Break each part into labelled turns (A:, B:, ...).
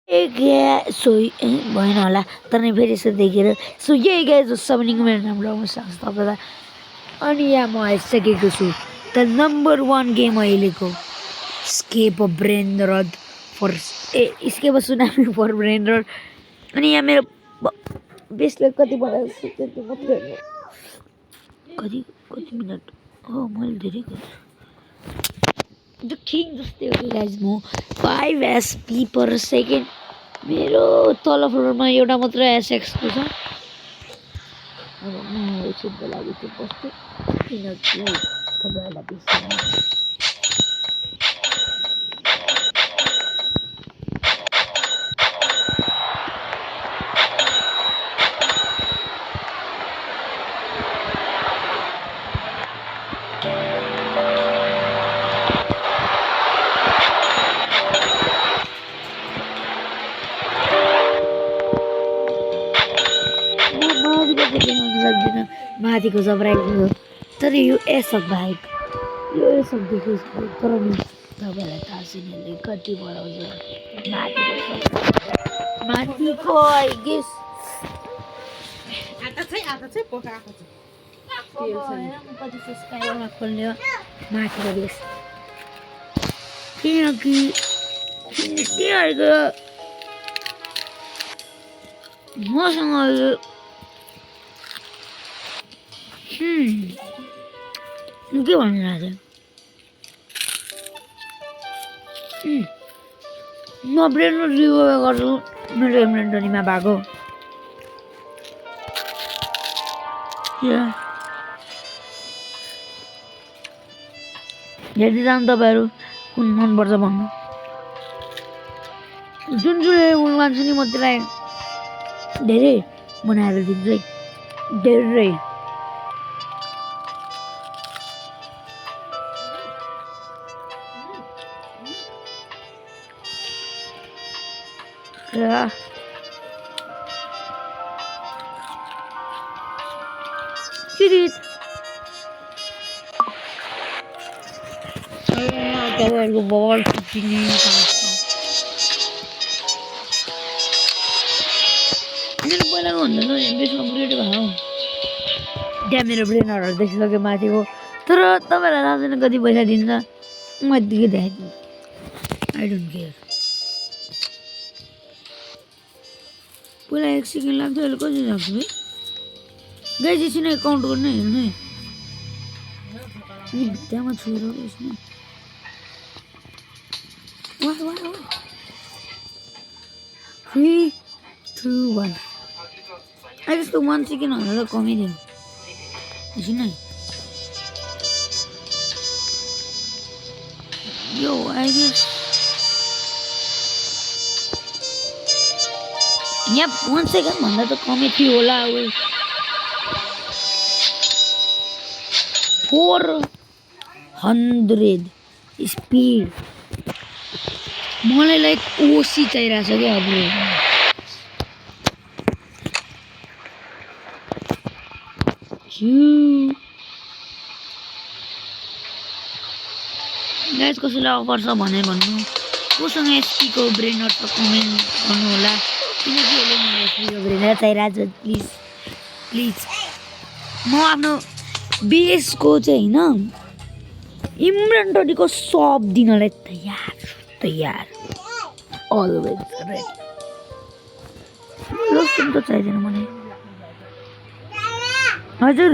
A: भएन होला तर नि फेरि यसो देखेर सो यही गाइज जस सबैको मेरो नाम रमेश साहस तपाईँलाई अनि यहाँ म आइसकेको छु द नम्बर 1 गेम अहिलेको escape of brain rot for escape of tsunami for brain rot अनि यहाँ मेरो बेसले कति बनाएको छु त्यति मात्रै कति कति मिनट हो मैले धेरै गरेँ द किङ जस्तै हो गाइज म 5 एसपी पर सेकेन्ड मेरो तल फ्लोरमा एउटा मात्र एसएक्सको छ अब म एकछिनको लागि चाहिँ बस्छु किनकि तपाईँहरूलाई बेसी सक्दिनँ माथिको जबराइको तर यो एसक बाहेक यो एसक देखेँ तर नि तपाईँलाई थाहा छैन कति बढाउँछ माथिको आई गेस कति सब्सक्राइबरमा खोल्ने माथिको गेस किनकि तिनीहरूको मसँग के भनिरहेको थियो म ब्रेन रिभ्यू गर्छु मेरो इन्भेन्टरीमा भएको हेर्दै जानु तपाईँहरू कुन मनपर्छ भन्नु जुन जुन मान्छे नि म त्यसलाई धेरै बनाएर दिन्छु है धेरै तपाईँहरूको बल फुटिने मेरो पहिलाको भन्दा त बेसमा ब्रेड भयो त्यहाँ मेरो ब्रेनरहरू देखिसक्यो माथिको तर तपाईँहरूलाई थाहा छैन कति पैसा दिन्छ म यत्तिकै देखाइदिन्छु आई डोन्ट केयर पहिला 1 सेकेन्ड लाग्थ्यो अहिले कति लाग्छ है गाइज एकछिन काउन्ट गर्नु हेर्नु है यी भित्तामा छोएर यसमा 3 2 1 आई जस्तो 1 सेकेन्ड भनेर कमै दियो एकछिन है यो आई गेस यहाँ 1 सेकेन्ड भन्दा त कमै थियो होला अब 400 स्पिड मलाई लाइक ओसी चाहिरहेछ क्या अब गाइज कसैलाई अफर छ भने भन्नु कोसँग एसपीको ब्रेनर छ कमेन्ट गर्नु होला किनकि यसले मलाई एसपीको ब्रेनर चाहिरहेछ प्लिज प्लिज म आफ्नो बेसको चाहिँ होइन इन्भेन्टरीको सब दिनलाई तयार अलवेज रेडी लोसन त चाहिँदैन मलाई हजुर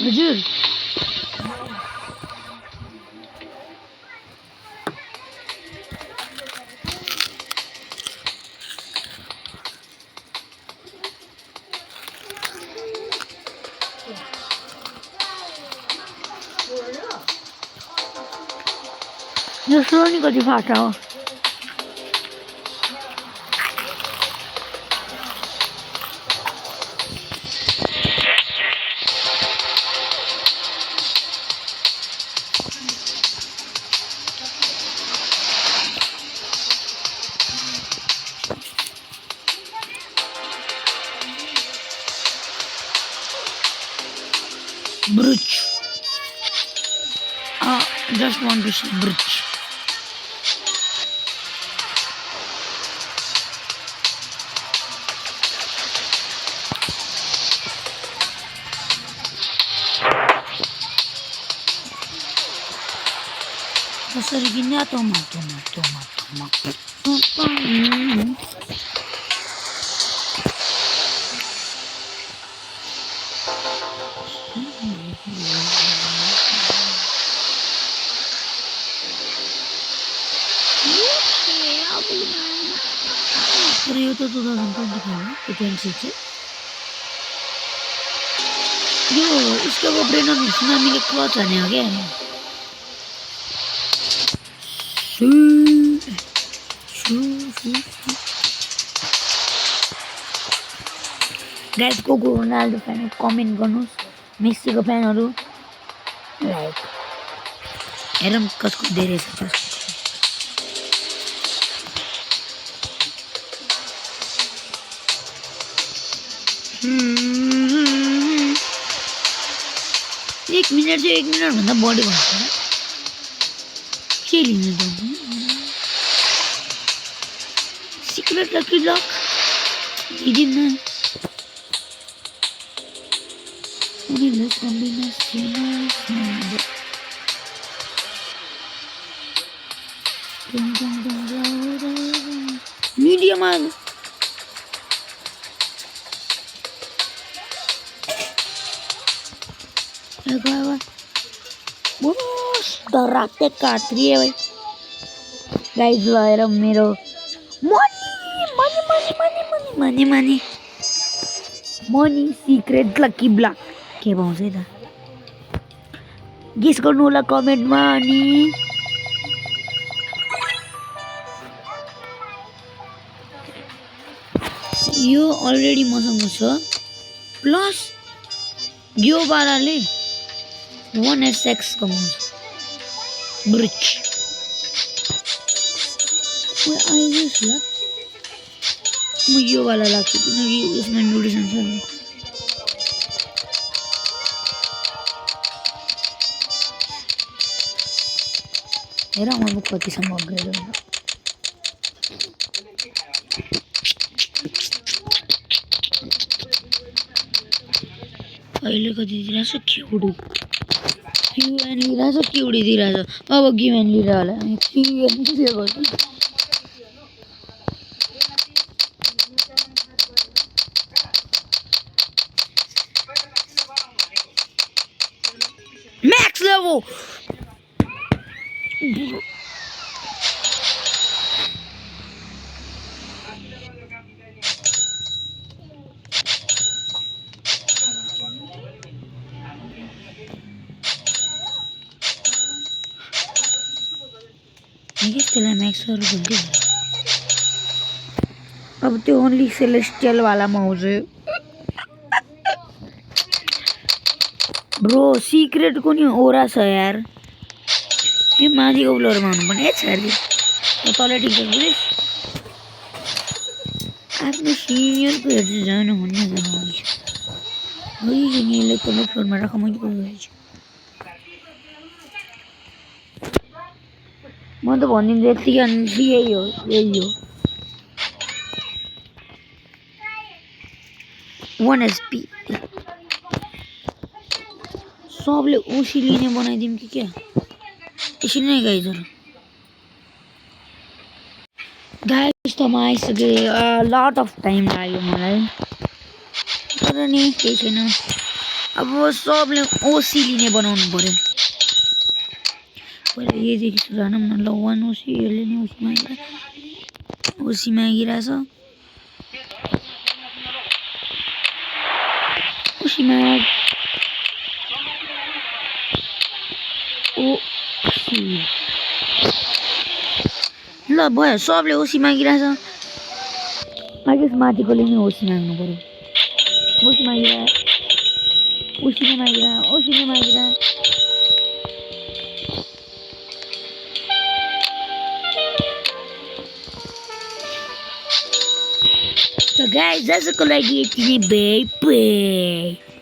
A: हजुर दोस्रो नि कति फाटा हो Bridge. Just want to see bridge. Kasar gini toma. Rio to 2025 26 यो इसका वो ब्रेनर सुनामी के क्लच आने आ गया है गाइस को रोनाल्डो फ्यान कमेन्ट गर्नुस् मेस्सी को फ्यानहरु लाइक हेरौँ कसको धेरै छ एक मिनट भन्दा बढी भन्छ के लिनु त सिक्रेट लकी लक दिदिन उनीले कम्बिनेसन मिडियम राते काट रही है भाई गाइस लाएर मेरो मनी सिक्रेट लकी ब्लक के पाउँछ त गेस गर्नु होला कमेन्टमा अनि यो अलरेडी मसँग छ प्लस यो बाराले 1sx कमाउँछ ब्रिज आइदियोस् ल म यो वाला लाग्छ किनकि यसमा न्युट्रिसन छ नि हेर म कतिसम्म अपग्रेड हुन्छ अहिले कति दिइरहेछ क्युडी क्युएन लिइरहेछ क्युडी दिइरहेछ अब गिभेन लिएर होला क्युएन के गर्छ Max level. अब त्यो ओन्ली सेलेस्टियल वाला में आउँछ ब्रो सिक्रेट को नि ओरा छ यार यो माथिको फ्लोरमा हुनुपर्ने छ अरे यो तल ठिक छ बुझिस आफ्नो सिनियरको हेर्दै जानु भन्ने जानु है यिनीले तल फ्लोरमा राख मैले गइरहेछु म त भनिदिन्छु यति अनि यही हो 1 SP सबले ओसी लिने बनाइदिउँ कि क्या यसरी नै गाइजहरु गाइस त म आइसके लट अफ टाइम लाग्यो मलाई तर नि केही छैन अब सबले ओसी लिने बनाउनु पर्यो पहिला यदेखि सुरु न ल 1 ओसी यसले नि ओसी मागिरहेछ ओसी माग ओ ल भयो सबले ओसी मागिरहेछ मागिस माथिकोले नि ओसी माग्नु पर्यो ओसी मागिरह ओसी नै मागिरह So guys, that's a collection. Baby.